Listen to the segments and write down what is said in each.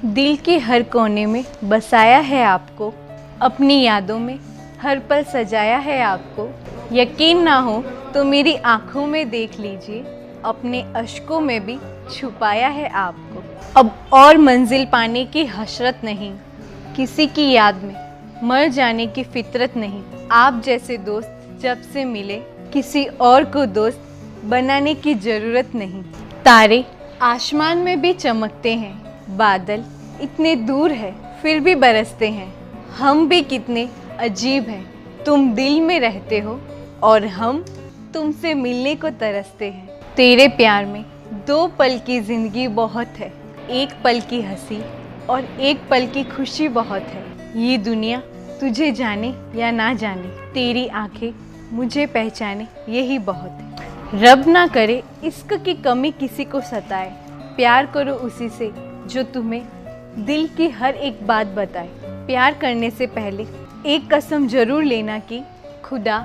दिल के हर कोने में बसाया है आपको, अपनी यादों में हर पल सजाया है आपको। यकीन ना हो तो मेरी आंखों में देख लीजिए, अपने अश्कों में भी छुपाया है आपको। अब और मंजिल पाने की हसरत नहीं, किसी की याद में मर जाने की फितरत नहीं। आप जैसे दोस्त जब से मिले, किसी और को दोस्त बनाने की ज़रूरत नहीं। तारे आसमान में भी चमकते हैं, बादल इतने दूर है फिर भी बरसते हैं। हम भी कितने अजीब हैं, तुम दिल में रहते हो और हम तुमसे मिलने को तरसते हैं। तेरे प्यार में 2 पल की ज़िंदगी बहुत है, 1 पल की हंसी और 1 पल की खुशी बहुत है। ये दुनिया तुझे जाने या ना जाने, तेरी आंखें मुझे पहचाने, यही बहुत है। रब ना करे इश्क की कमी किसी को सताए, प्यार करो उसी से जो तुम्हें दिल की हर एक बात बताए। प्यार करने से पहले एक कसम जरूर लेना कि खुदा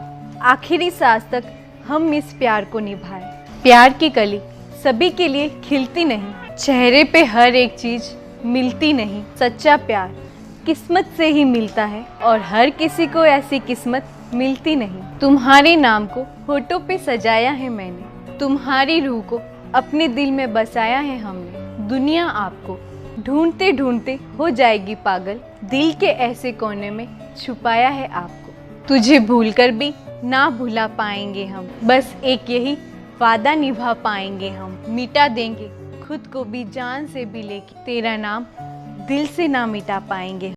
आखिरी सांस तक हम इस प्यार को निभाए। प्यार की कली सभी के लिए खिलती नहीं, चेहरे पे हर एक चीज मिलती नहीं। सच्चा प्यार किस्मत से ही मिलता है और हर किसी को ऐसी किस्मत मिलती नहीं। तुम्हारे नाम को होठों पे सजाया है मैंने, तुम्हारी रूह को अपने दिल में बसाया है हमने। दुनिया आपको ढूंढते ढूंढते हो जाएगी पागल, दिल के ऐसे कोने में छुपाया है आपको। तुझे भूलकर भी ना भुला पाएंगे हम, बस एक यही वादा निभा पाएंगे हम। मिटा देंगे खुद को भी जान से भी, लेके तेरा नाम दिल से ना मिटा पाएंगे।